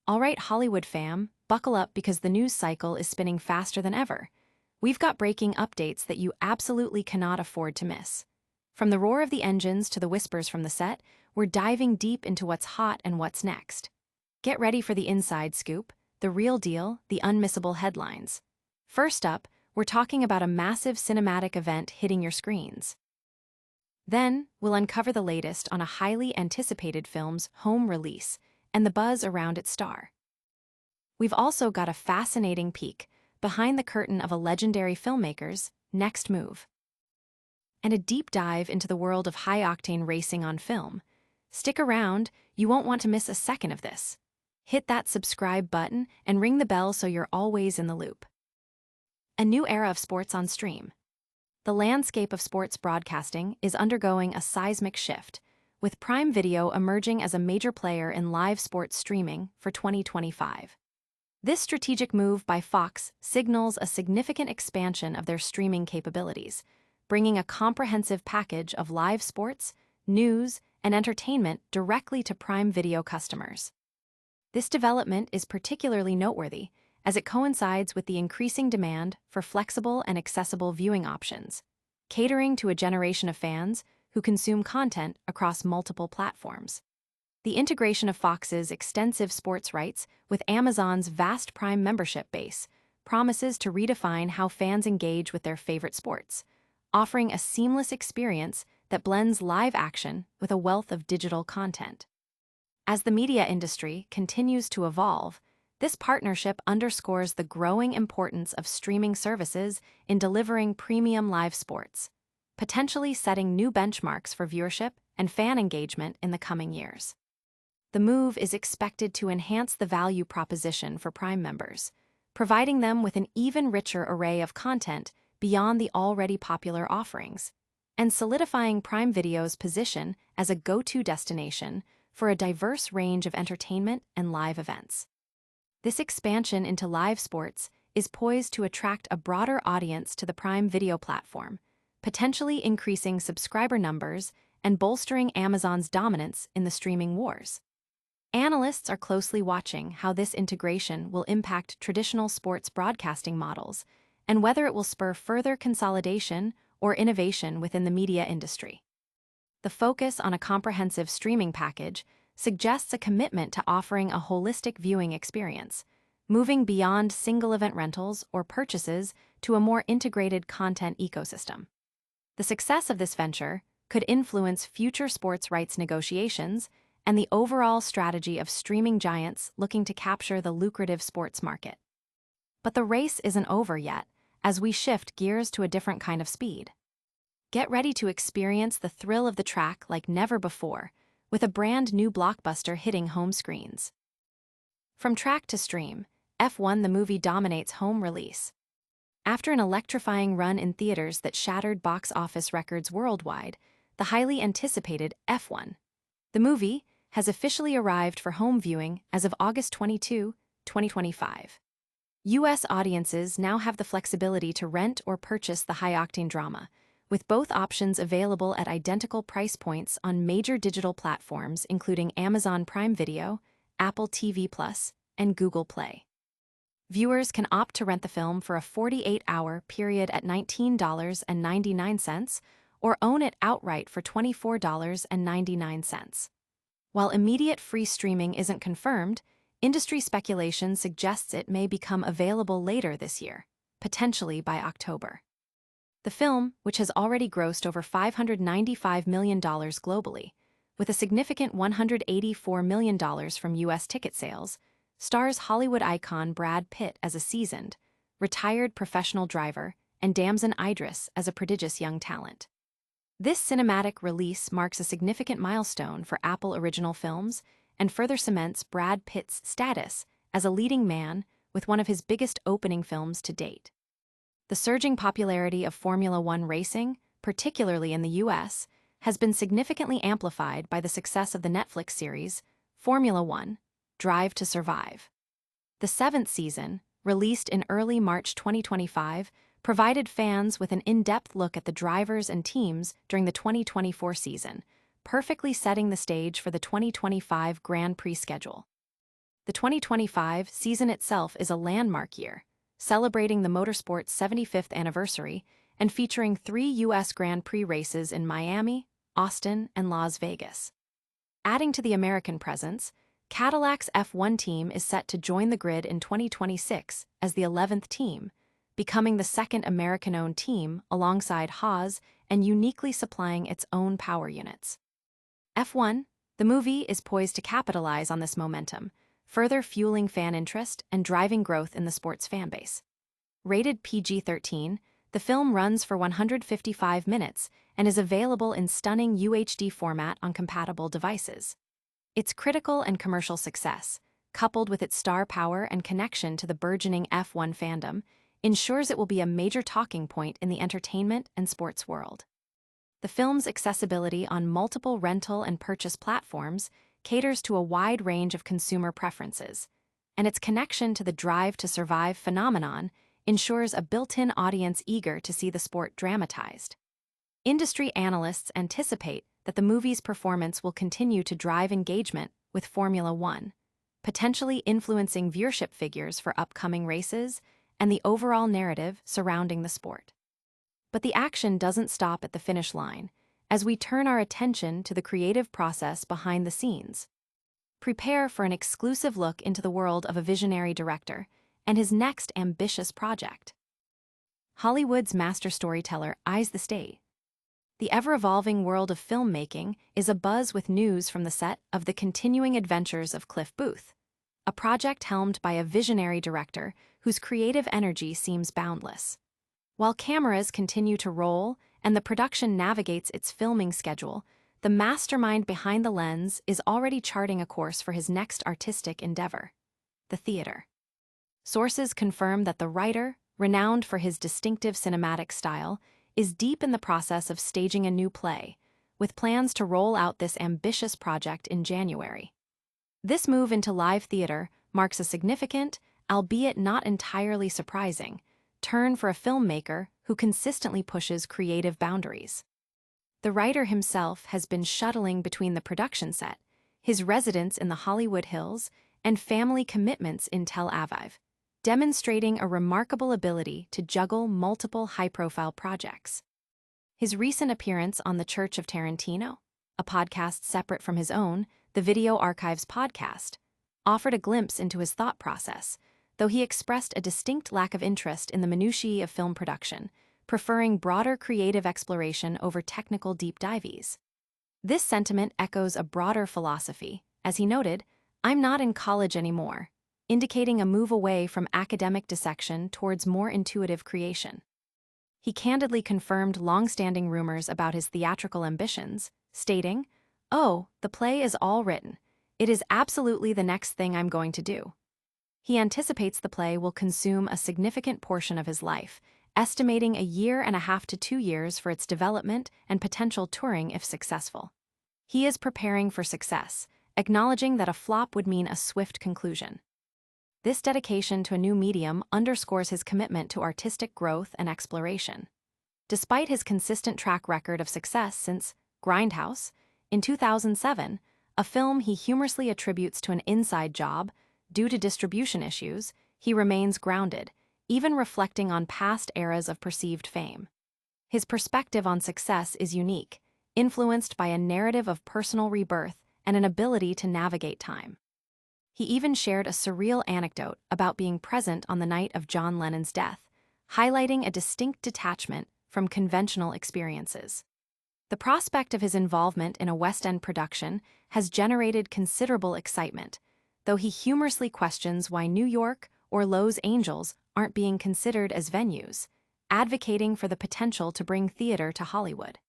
All right, Hollywood fam, buckle up because the news cycle is spinning faster than ever. We've got breaking updates that you absolutely cannot afford to miss. From the roar of the engines to the whispers from the set, we're diving deep into what's hot and what's next. Get ready for the inside scoop, the real deal, the unmissable headlines. First up, we're talking about a massive cinematic event hitting your screens. Then, we'll uncover the latest on a highly anticipated film's home release and the buzz around its star. We've also got a fascinating peek behind the curtain of a legendary filmmaker's next move. And a deep dive into the world of high-octane racing on film. Stick around, you won't want to miss a second of this. Hit that subscribe button and ring the bell so you're always in the loop. A new era of sports on stream. The landscape of sports broadcasting is undergoing a seismic shift, with Prime Video emerging as a major player in live sports streaming for 2025. This strategic move by Fox signals a significant expansion of their streaming capabilities, bringing a comprehensive package of live sports, news, and entertainment directly to Prime Video customers. This development is particularly noteworthy as it coincides with the increasing demand for flexible and accessible viewing options, catering to a generation of fans who consume content across multiple platforms. The integration of Fox's extensive sports rights with Amazon's vast Prime membership base promises to redefine how fans engage with their favorite sports, offering a seamless experience that blends live action with a wealth of digital content. As the media industry continues to evolve, this partnership underscores the growing importance of streaming services in delivering premium live sports, potentially setting new benchmarks for viewership and fan engagement in the coming years. The move is expected to enhance the value proposition for Prime members, providing them with an even richer array of content beyond the already popular offerings, and solidifying Prime Video's position as a go-to destination for a diverse range of entertainment and live events. This expansion into live sports is poised to attract a broader audience to the Prime Video platform, potentially increasing subscriber numbers and bolstering Amazon's dominance in the streaming wars. Analysts are closely watching how this integration will impact traditional sports broadcasting models and whether it will spur further consolidation or innovation within the media industry. The focus on a comprehensive streaming package suggests a commitment to offering a holistic viewing experience, moving beyond single-event rentals or purchases to a more integrated content ecosystem. The success of this venture could influence future sports rights negotiations and the overall strategy of streaming giants looking to capture the lucrative sports market. But the race isn't over yet, as we shift gears to a different kind of speed. Get ready to experience the thrill of the track like never before, with a brand new blockbuster hitting home screens. From track to stream, F1 the movie dominates home release. After an electrifying run in theaters that shattered box office records worldwide, the highly anticipated F1, the movie, has officially arrived for home viewing as of August 22, 2025. U.S. audiences now have the flexibility to rent or purchase the high-octane drama, with both options available at identical price points on major digital platforms including Amazon Prime Video, Apple TV+, and Google Play. Viewers can opt to rent the film for a 48-hour period at $19.99 or own it outright for $24.99. While immediate free streaming isn't confirmed, industry speculation suggests it may become available later this year, potentially by October. The film, which has already grossed over $595 million globally, with a significant $184 million from U.S. ticket sales, stars Hollywood icon Brad Pitt as a seasoned, retired professional driver and Damson Idris as a prodigious young talent. This cinematic release marks a significant milestone for Apple Original Films and further cements Brad Pitt's status as a leading man with one of his biggest opening films to date. The surging popularity of Formula One racing, particularly in the U.S., has been significantly amplified by the success of the Netflix series Formula One: Drive to Survive. The seventh season, released in early March 2025, provided fans with an in-depth look at the drivers and teams during the 2024 season, perfectly setting the stage for the 2025 Grand Prix schedule. The 2025 season itself is a landmark year, celebrating the motorsport's 75th anniversary and featuring 3 U.S. Grand Prix races in Miami, Austin, and Las Vegas. Adding to the American presence, Cadillac's F1 team is set to join the grid in 2026 as the 11th team, becoming the second American-owned team alongside Haas and uniquely supplying its own power units. F1, the movie, is poised to capitalize on this momentum, further fueling fan interest and driving growth in the sport's fanbase. Rated PG-13, the film runs for 155 minutes and is available in stunning UHD format on compatible devices. Its critical and commercial success, coupled with its star power and connection to the burgeoning F1 fandom, ensures it will be a major talking point in the entertainment and sports world. The film's accessibility on multiple rental and purchase platforms caters to a wide range of consumer preferences, and its connection to the Drive to Survive phenomenon ensures a built-in audience eager to see the sport dramatized. Industry analysts anticipate that the movie's performance will continue to drive engagement with Formula One, potentially influencing viewership figures for upcoming races and the overall narrative surrounding the sport. But the action doesn't stop at the finish line, as we turn our attention to the creative process behind the scenes. Prepare for an exclusive look into the world of a visionary director and his next ambitious project. Hollywood's master storyteller eyes the stage. The ever-evolving world of filmmaking is abuzz with news from the set of The Continuing Adventures of Cliff Booth, a project helmed by a visionary director whose creative energy seems boundless. While cameras continue to roll and the production navigates its filming schedule, the mastermind behind the lens is already charting a course for his next artistic endeavor, the theater. Sources confirm that the writer, renowned for his distinctive cinematic style, is deep in the process of staging a new play, with plans to roll out this ambitious project in January. This move into live theater marks a significant, albeit not entirely surprising, turn for a filmmaker who consistently pushes creative boundaries. The writer himself has been shuttling between the production set, his residence in the Hollywood Hills, and family commitments in Tel Aviv, demonstrating a remarkable ability to juggle multiple high-profile projects. His recent appearance on The Church of Tarantino, a podcast separate from his own, the Video Archives podcast, offered a glimpse into his thought process, though he expressed a distinct lack of interest in the minutiae of film production, preferring broader creative exploration over technical deep dives. This sentiment echoes a broader philosophy. As he noted, "I'm not in college anymore," indicating a move away from academic dissection towards more intuitive creation. He candidly confirmed long-standing rumors about his theatrical ambitions, stating, "Oh, the play is all written. It is absolutely the next thing I'm going to do." He anticipates the play will consume a significant portion of his life, estimating 1.5 to 2 years for its development and potential touring if successful. He is preparing for success, acknowledging that a flop would mean a swift conclusion. This dedication to a new medium underscores his commitment to artistic growth and exploration. Despite his consistent track record of success since Grindhouse, in 2007, a film he humorously attributes to an inside job, due to distribution issues, he remains grounded, even reflecting on past eras of perceived fame. His perspective on success is unique, influenced by a narrative of personal rebirth and an ability to navigate time. He even shared a surreal anecdote about being present on the night of John Lennon's death, highlighting a distinct detachment from conventional experiences. The prospect of his involvement in a West End production has generated considerable excitement, though he humorously questions why New York or Los Angeles aren't being considered as venues, advocating for the potential to bring theater to Hollywood.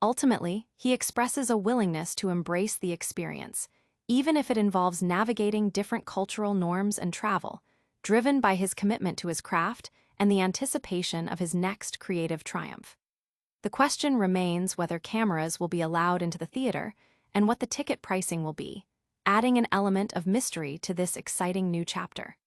Ultimately, he expresses a willingness to embrace the experience, even if it involves navigating different cultural norms and travel, driven by his commitment to his craft and the anticipation of his next creative triumph. The question remains whether cameras will be allowed into the theater and what the ticket pricing will be, adding an element of mystery to this exciting new chapter.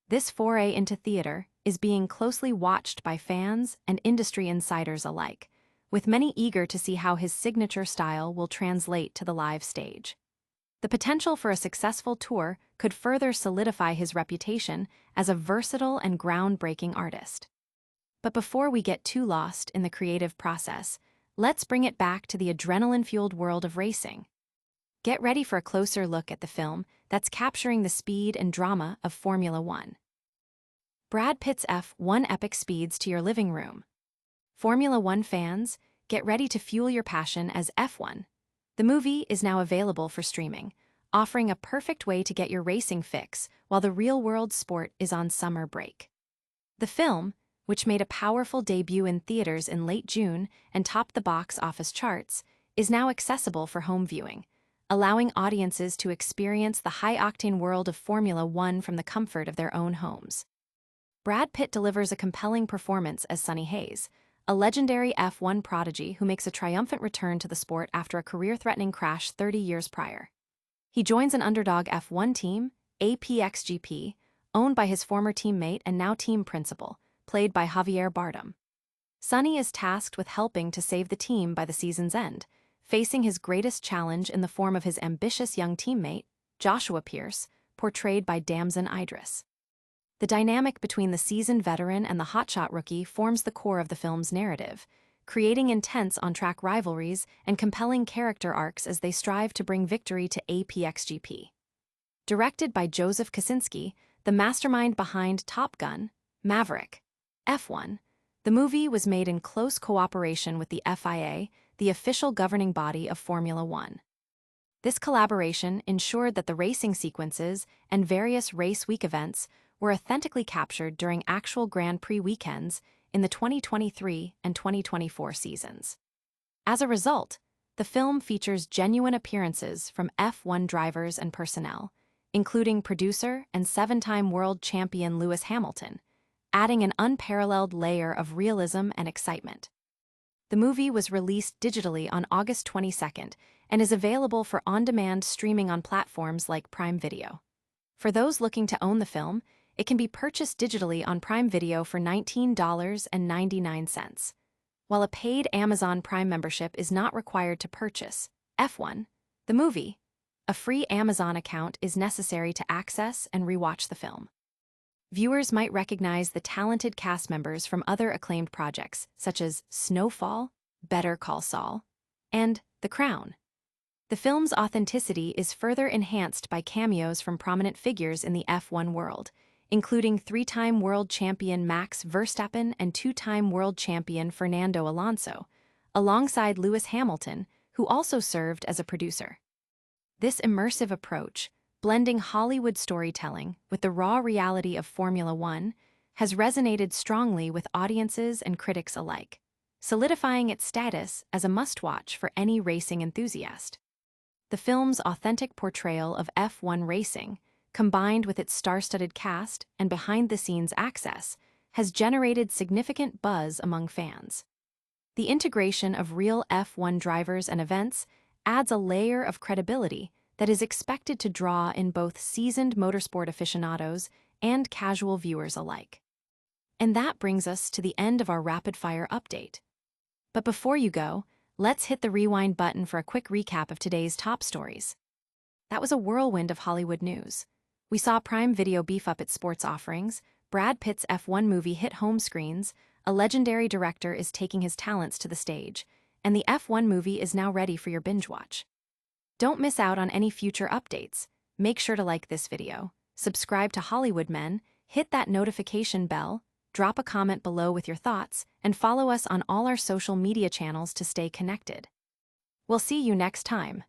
This foray into theater is being closely watched by fans and industry insiders alike, with many eager to see how his signature style will translate to the live stage. The potential for a successful tour could further solidify his reputation as a versatile and groundbreaking artist. But before we get too lost in the creative process, let's bring it back to the adrenaline-fueled world of racing. Get ready for a closer look at the film that's capturing the speed and drama of Formula One. Brad Pitt's F1 epic speeds to your living room. Formula One fans, get ready to fuel your passion as F1. The movie is now available for streaming, offering a perfect way to get your racing fix while the real-world sport is on summer break. The film, which made a powerful debut in theaters in late June and topped the box office charts, is now accessible for home viewing, allowing audiences to experience the high-octane world of Formula One from the comfort of their own homes. Brad Pitt delivers a compelling performance as Sonny Hayes, a legendary F1 prodigy who makes a triumphant return to the sport after a career-threatening crash 30 years prior. He joins an underdog F1 team, APXGP, owned by his former teammate and now team principal, played by Javier Bardem. Sonny is tasked with helping to save the team by the season's end, facing his greatest challenge in the form of his ambitious young teammate, Joshua Pierce, portrayed by Damson Idris. The dynamic between the seasoned veteran and the hotshot rookie forms the core of the film's narrative, creating intense on-track rivalries and compelling character arcs as they strive to bring victory to APXGP. Directed by Joseph Kosinski, the mastermind behind Top Gun, Maverick, F1, the movie was made in close cooperation with the FIA, the official governing body of Formula One. This collaboration ensured that the racing sequences and various race week events were authentically captured during actual Grand Prix weekends in the 2023 and 2024 seasons. As a result, the film features genuine appearances from F1 drivers and personnel, including producer and seven-time world champion Lewis Hamilton, adding an unparalleled layer of realism and excitement. The movie was released digitally on August 22nd and is available for on-demand streaming on platforms like Prime Video. For those looking to own the film, it can be purchased digitally on Prime Video for $19.99. While a paid Amazon Prime membership is not required to purchase F1, the movie, a free Amazon account is necessary to access and rewatch the film. Viewers might recognize the talented cast members from other acclaimed projects such as Snowfall, Better Call Saul, and The Crown. The film's authenticity is further enhanced by cameos from prominent figures in the F1 world, including three-time world champion Max Verstappen and two-time world champion Fernando Alonso, alongside Lewis Hamilton, who also served as a producer. This immersive approach, blending Hollywood storytelling with the raw reality of Formula One, has resonated strongly with audiences and critics alike, solidifying its status as a must-watch for any racing enthusiast. The film's authentic portrayal of F1 racing, combined with its star-studded cast and behind-the-scenes access, has generated significant buzz among fans. The integration of real F1 drivers and events adds a layer of credibility that is expected to draw in both seasoned motorsport aficionados and casual viewers alike. And that brings us to the end of our rapid-fire update. But before you go, let's hit the rewind button for a quick recap of today's top stories. That was a whirlwind of Hollywood news. We saw Prime Video beef up its sports offerings, Brad Pitt's F1 movie hit home screens, a legendary director is taking his talents to the stage, and the F1 movie is now ready for your binge watch. Don't miss out on any future updates. Make sure to like this video, subscribe to Hollywood Men, hit that notification bell, drop a comment below with your thoughts, and follow us on all our social media channels to stay connected. We'll see you next time.